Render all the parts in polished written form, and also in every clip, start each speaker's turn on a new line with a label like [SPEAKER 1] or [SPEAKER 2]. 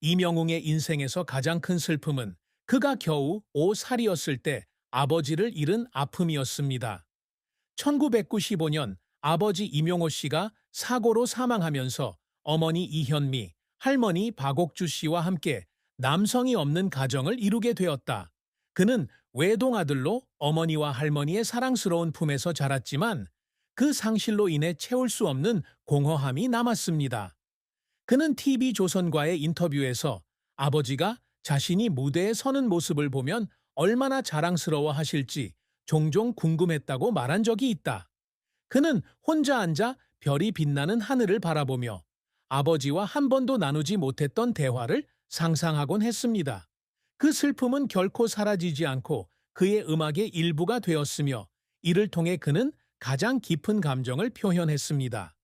[SPEAKER 1] 이명웅의 인생에서 가장 큰 슬픔은 그가 겨우 5살이었을 때 아버지를 잃은 아픔이었습니다. 1995년 아버지 임용호 씨가 사고로 사망하면서 어머니 이현미, 할머니 박옥주 씨와 함께 남성이 없는 가정을 이루게 되었다. 그는 외동아들로 어머니와 할머니의 사랑스러운 품에서 자랐지만 그 상실로 인해 채울 수 없는 공허함이 남았습니다. 그는 TV조선과의 인터뷰에서 아버지가 자신이 무대에 서는 모습을 보면 얼마나 자랑스러워 하실지 종종 궁금했다고 말한 적이 있다. 그는 혼자 앉아 별이 빛나는 하늘을 바라보며 아버지와 한 번도 나누지 못했던 대화를 상상하곤 했습니다. 그 슬픔은 결코 사라지지 않고 그의 음악의 일부가 되었으며 이를 통해 그는 가장 깊은 감정을 표현했습니다.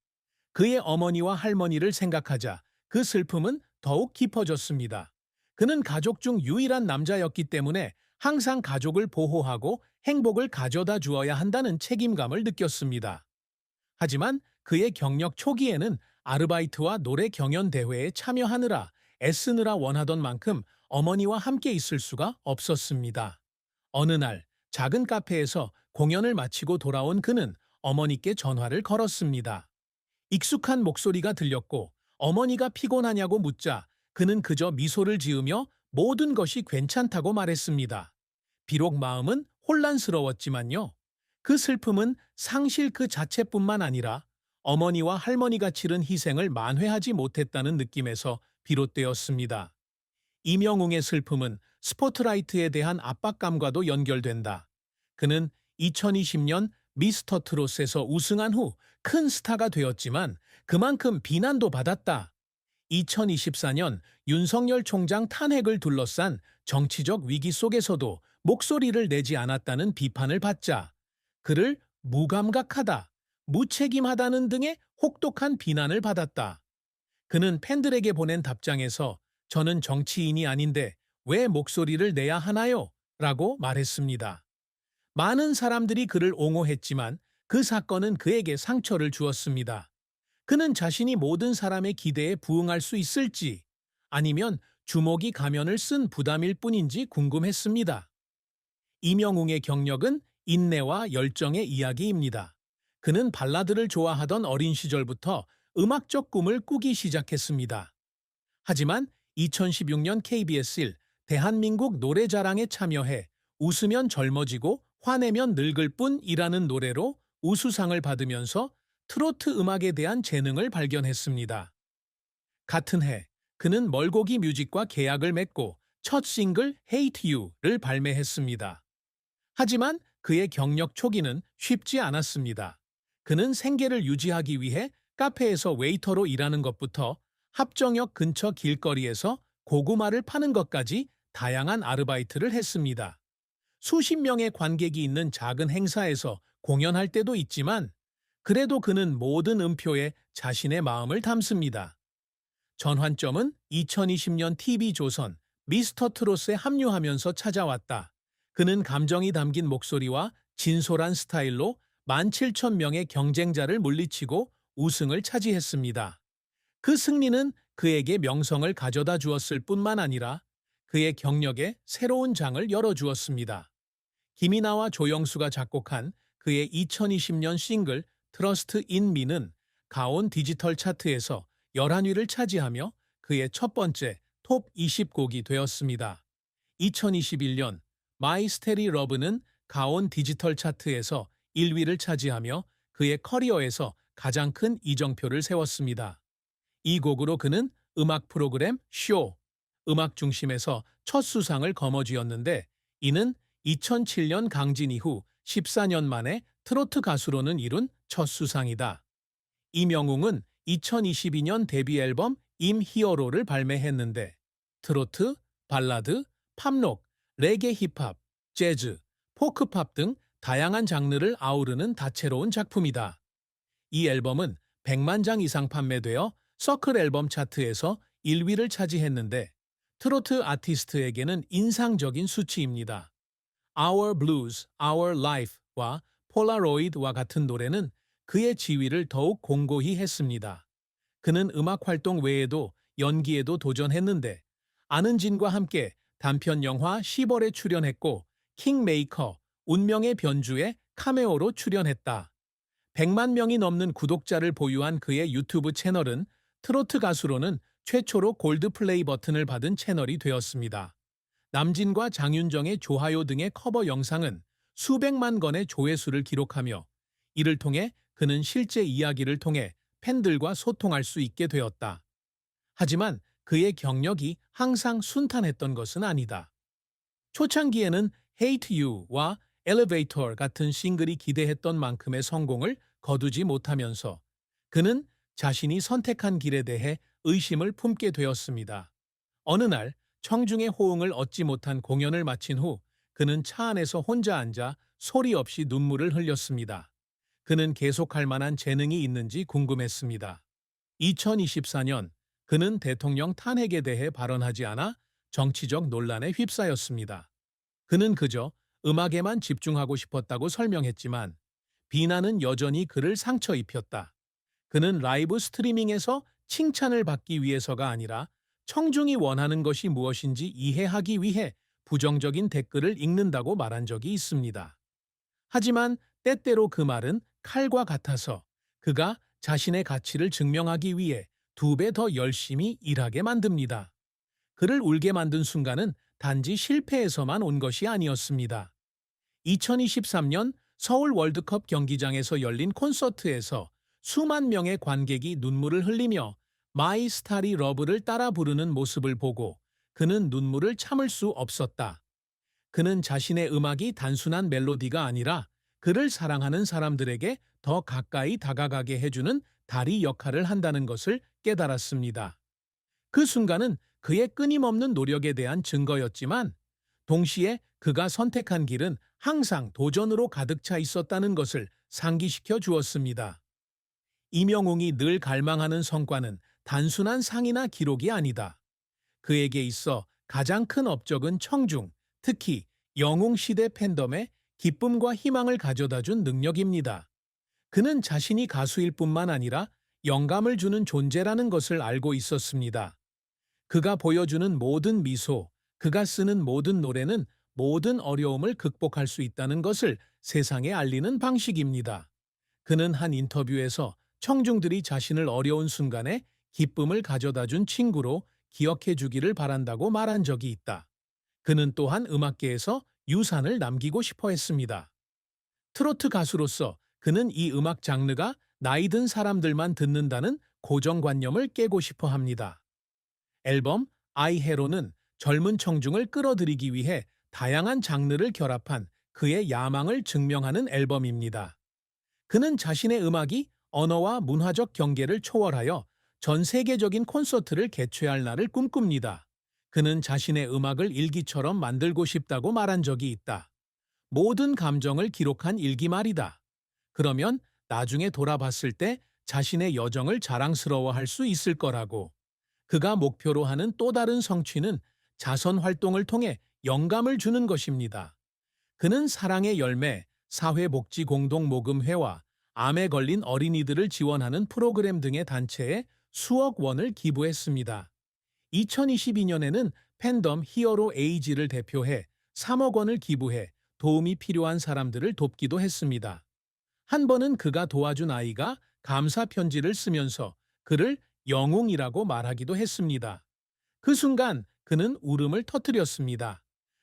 [SPEAKER 1] 그의 어머니와 할머니를 생각하자 그 슬픔은 더욱 깊어졌습니다. 그는 가족 중 유일한 남자였기 때문에 항상 가족을 보호하고 행복을 가져다 주어야 한다는 책임감을 느꼈습니다. 하지만 그의 경력 초기에는 아르바이트와 노래 경연 대회에 참여하느라 애쓰느라 원하던 만큼 어머니와 함께 있을 수가 없었습니다. 어느 날 작은 카페에서 공연을 마치고 돌아온 그는 어머니께 전화를 걸었습니다. 익숙한 목소리가 들렸고 어머니가 피곤하냐고 묻자 그는 그저 미소를 지으며 모든 것이 괜찮다고 말했습니다. 비록 마음은 혼란스러웠지만요. 그 슬픔은 상실 그 자체뿐만 아니라 어머니와 할머니가 치른 희생을 만회하지 못했다는 느낌에서 비롯되었습니다. 이명웅의 슬픔은 스포트라이트에 대한 압박감과도 연결된다. 그는 2020년 미스터 트롯에서 우승한 후 큰 스타가 되었지만 그만큼 비난도 받았다. 2024년 윤석열 총장 탄핵을 둘러싼 정치적 위기 속에서도 목소리를 내지 않았다는 비판을 받자 그를 무감각하다, 무책임하다는 등의 혹독한 비난을 받았다. 그는 팬들에게 보낸 답장에서 저는 정치인이 아닌데 왜 목소리를 내야 하나요? 라고 말했습니다. 많은 사람들이 그를 옹호했지만 그 사건은 그에게 상처를 주었습니다. 그는 자신이 모든 사람의 기대에 부응할 수 있을지 아니면 주먹이 가면을 쓴 부담일 뿐인지 궁금했습니다. 이명웅의 경력은 인내와 열정의 이야기입니다. 그는 발라드를 좋아하던 어린 시절부터 음악적 꿈을 꾸기 시작했습니다. 하지만 2016년 KBS 1 대한민국 노래자랑에 참여해 웃으면 젊어지고 화내면 늙을 뿐이라는 노래로 우수상을 받으면서 트로트 음악에 대한 재능을 발견했습니다. 같은 해 그는 멀고기 뮤직과 계약을 맺고 첫 싱글 Hate You를 발매했습니다. 하지만 그의 경력 초기는 쉽지 않았습니다. 그는 생계를 유지하기 위해 카페에서 웨이터로 일하는 것부터 합정역 근처 길거리에서 고구마를 파는 것까지 다양한 아르바이트를 했습니다. 수십 명의 관객이 있는 작은 행사에서 공연할 때도 있지만 그래도 그는 모든 음표에 자신의 마음을 담습니다. 전환점은 2020년 TV조선 미스터 트롯에 합류하면서 찾아왔다. 그는 감정이 담긴 목소리와 진솔한 스타일로 17,000명의 경쟁자를 물리치고 우승을 차지했습니다. 그 승리는 그에게 명성을 가져다 주었을 뿐만 아니라 그의 경력에 새로운 장을 열어주었습니다. 김이나와 조영수가 작곡한 그의 2020년 싱글 트러스트 인 미는 가온 디지털 차트에서 11위를 차지하며 그의 첫 번째 톱 20곡이 되었습니다. 2021년 마이 스테리 러브는 가온 디지털 차트에서 1위를 차지하며 그의 커리어에서 가장 큰 이정표를 세웠습니다. 이 곡으로 그는 음악 프로그램 쇼, 음악 중심에서 첫 수상을 거머쥐었는데 이는 2007년 강진 이후 14년 만에 트로트 가수로는 이룬 첫 수상이다. 이명웅은 2022년 데뷔 앨범 임 히어로를 발매했는데 트로트, 발라드, 팝록, 레게 힙합, 재즈, 포크팝 등 다양한 장르를 아우르는 다채로운 작품이다. 이 앨범은 100만 장 이상 판매되어 서클 앨범 차트에서 1위를 차지했는데 트로트 아티스트에게는 인상적인 수치입니다. Our Blues, Our Life와 Polaroid와 같은 노래는 그의 지위를 더욱 공고히 했습니다. 그는 음악 활동 외에도 연기에도 도전했는데 아는진과 함께 단편 영화 시벌에 출연했고 킹메이커, 운명의 변주에 카메오로 출연했다. 100만 명이 넘는 구독자를 보유한 그의 유튜브 채널은 트로트 가수로는 최초로 골드 플레이 버튼을 받은 채널이 되었습니다. 남진과 장윤정의 좋아요 등의 커버 영상은 수백만 건의 조회수를 기록하며 이를 통해 그는 실제 이야기를 통해 팬들과 소통할 수 있게 되었다. 하지만 그의 경력이 항상 순탄했던 것은 아니다. 초창기에는 Hate You와 Elevator 같은 싱글이 기대했던 만큼의 성공을 거두지 못하면서 그는 자신이 선택한 길에 대해 의심을 품게 되었습니다. 어느 날 청중의 호응을 얻지 못한 공연을 마친 후 그는 차 안에서 혼자 앉아 소리 없이 눈물을 흘렸습니다. 그는 계속할 만한 재능이 있는지 궁금했습니다. 2024년 그는 대통령 탄핵에 대해 발언하지 않아 정치적 논란에 휩싸였습니다. 그는 그저 음악에만 집중하고 싶었다고 설명했지만 비난은 여전히 그를 상처 입혔다. 그는 라이브 스트리밍에서 칭찬을 받기 위해서가 아니라 청중이 원하는 것이 무엇인지 이해하기 위해 부정적인 댓글을 읽는다고 말한 적이 있습니다. 하지만 때때로 그 말은 칼과 같아서 그가 자신의 가치를 증명하기 위해 2배 더 열심히 일하게 만듭니다. 그를 울게 만든 순간은 단지 실패에서만 온 것이 아니었습니다. 2023년 서울 월드컵 경기장에서 열린 콘서트에서 수만 명의 관객이 눈물을 흘리며 마이 스타리 러브를 따라 부르는 모습을 보고 그는 눈물을 참을 수 없었다. 그는 자신의 음악이 단순한 멜로디가 아니라 그를 사랑하는 사람들에게 더 가까이 다가가게 해주는 다리 역할을 한다는 것을 깨달았습니다. 그 순간은 그의 끊임없는 노력에 대한 증거였지만 동시에 그가 선택한 길은 항상 도전으로 가득 차 있었다는 것을 상기시켜 주었습니다. 이명웅이 늘 갈망하는 성과는 단순한 상이나 기록이 아니다. 그에게 있어 가장 큰 업적은 청중, 특히 영웅시대 팬덤에 기쁨과 희망을 가져다 준 능력입니다. 그는 자신이 가수일 뿐만 아니라 영감을 주는 존재라는 것을 알고 있었습니다. 그가 보여주는 모든 미소, 그가 쓰는 모든 노래는 모든 어려움을 극복할 수 있다는 것을 세상에 알리는 방식입니다. 그는 한 인터뷰에서 청중들이 자신을 어려운 순간에 기쁨을 가져다 준 친구로 기억해 주기를 바란다고 말한 적이 있다. 그는 또한 음악계에서 유산을 남기고 싶어 했습니다. 트로트 가수로서 그는 이 음악 장르가 나이 든 사람들만 듣는다는 고정관념을 깨고 싶어 합니다. 앨범 I Hero는 젊은 청중을 끌어들이기 위해 다양한 장르를 결합한 그의 야망을 증명하는 앨범입니다. 그는 자신의 음악이 언어와 문화적 경계를 초월하여 전 세계적인 콘서트를 개최할 날을 꿈꿉니다. 그는 자신의 음악을 일기처럼 만들고 싶다고 말한 적이 있다. 모든 감정을 기록한 일기 말이다. 그러면 나중에 돌아봤을 때 자신의 여정을 자랑스러워할 수 있을 거라고. 그가 목표로 하는 또 다른 성취는 자선 활동을 통해 영감을 주는 것입니다. 그는 사랑의 열매, 사회복지공동모금회와 암에 걸린 어린이들을 지원하는 프로그램 등의 단체에 수억 원을 기부했습니다. 2022년에는 팬덤 히어로 에이지를 대표해 3억 원을 기부해 도움이 필요한 사람들을 돕기도 했습니다. 한 번은 그가 도와준 아이가 감사 편지를 쓰면서 그를 영웅이라고 말하기도 했습니다. 그 순간 그는 울음을 터뜨렸습니다.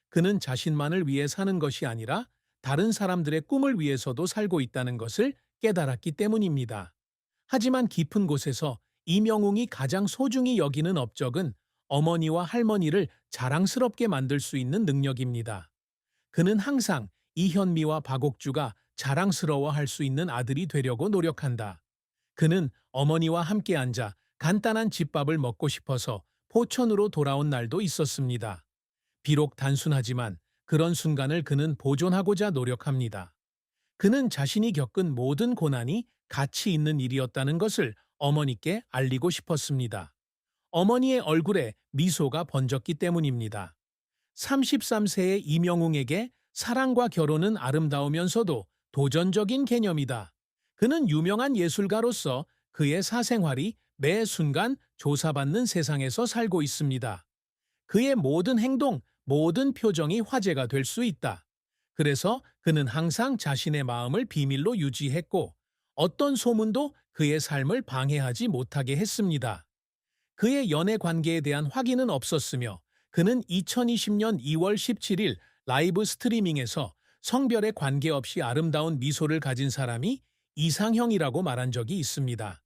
[SPEAKER 1] 그는 자신만을 위해 사는 것이 아니라 다른 사람들의 꿈을 위해서도 살고 있다는 것을 깨달았기 때문입니다. 하지만 깊은 곳에서 이명웅이 가장 소중히 여기는 업적은 어머니와 할머니를 자랑스럽게 만들 수 있는 능력입니다. 그는 항상 이현미와 박옥주가 자랑스러워할 수 있는 아들이 되려고 노력한다. 그는 어머니와 함께 앉아 간단한 집밥을 먹고 싶어서 포천으로 돌아온 날도 있었습니다. 비록 단순하지만 그런 순간을 그는 보존하고자 노력합니다. 그는 자신이 겪은 모든 고난이 가치 있는 일이었다는 것을 어머니께 알리고 싶었습니다. 어머니의 얼굴에 미소가 번졌기 때문입니다. 33세의 이명웅에게 사랑과 결혼은 아름다우면서도 도전적인 개념이다. 그는 유명한 예술가로서 그의 사생활이 매 순간 조사받는 세상에서 살고 있습니다. 그의 모든 행동, 모든 표정이 화제가 될 수 있다. 그래서 그는 항상 자신의 마음을 비밀로 유지했고 어떤 소문도 그의 삶을 방해하지 못하게 했습니다. 그의 연애 관계에 대한 확인은 없었으며 그는 2020년 2월 17일 라이브 스트리밍에서 성별에 관계없이 아름다운 미소를 가진 사람이 이상형이라고 말한 적이 있습니다.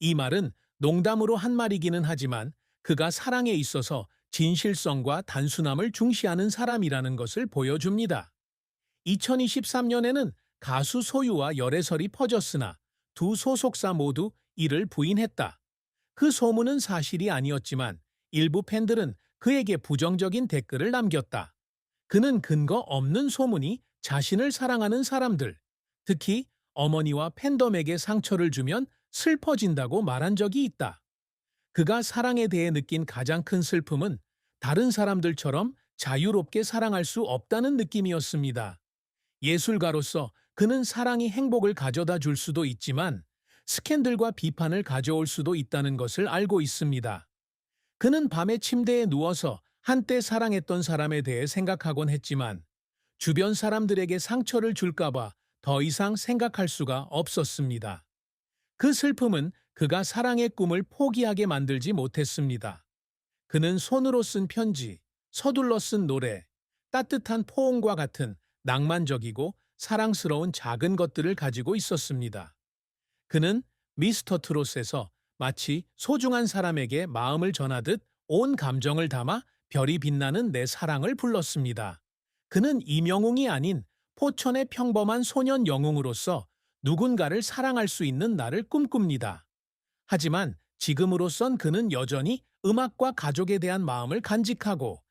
[SPEAKER 1] 이 말은 농담으로 한 말이기는 하지만 그가 사랑에 있어서 진실성과 단순함을 중시하는 사람이라는 것을 보여줍니다. 2023년에는 가수 소유와 열애설이 퍼졌으나 두 소속사 모두 이를 부인했다. 그 소문은 사실이 아니었지만 일부 팬들은 그에게 부정적인 댓글을 남겼다. 그는 근거 없는 소문이 자신을 사랑하는 사람들, 특히 어머니와 팬덤에게 상처를 주면 슬퍼진다고 말한 적이 있다. 그가 사랑에 대해 느낀 가장 큰 슬픔은 다른 사람들처럼 자유롭게 사랑할 수 없다는 느낌이었습니다. 예술가로서 그는 사랑이 행복을 가져다 줄 수도 있지만 스캔들과 비판을 가져올 수도 있다는 것을 알고 있습니다. 그는 밤에 침대에 누워서 한때 사랑했던 사람에 대해 생각하곤 했지만 주변 사람들에게 상처를 줄까봐 더 이상 생각할 수가 없었습니다. 그 슬픔은 그가 사랑의 꿈을 포기하게 만들지 못했습니다. 그는 손으로 쓴 편지, 서둘러 쓴 노래, 따뜻한 포옹과 같은 낭만적이고 사랑스러운 작은 것들을 가지고 있었습니다. 그는 미스터 트롯에서 마치 소중한 사람에게 마음을 전하듯 온 감정을 담아 별이 빛나는 내 사랑을 불렀습니다. 그는 이명웅이 아닌 포천의 평범한 소년 영웅으로서 누군가를 사랑할 수 있는 날을 꿈꿉니다. 하지만 지금으로선 그는 여전히 음악과 가족에 대한 마음을 간직하고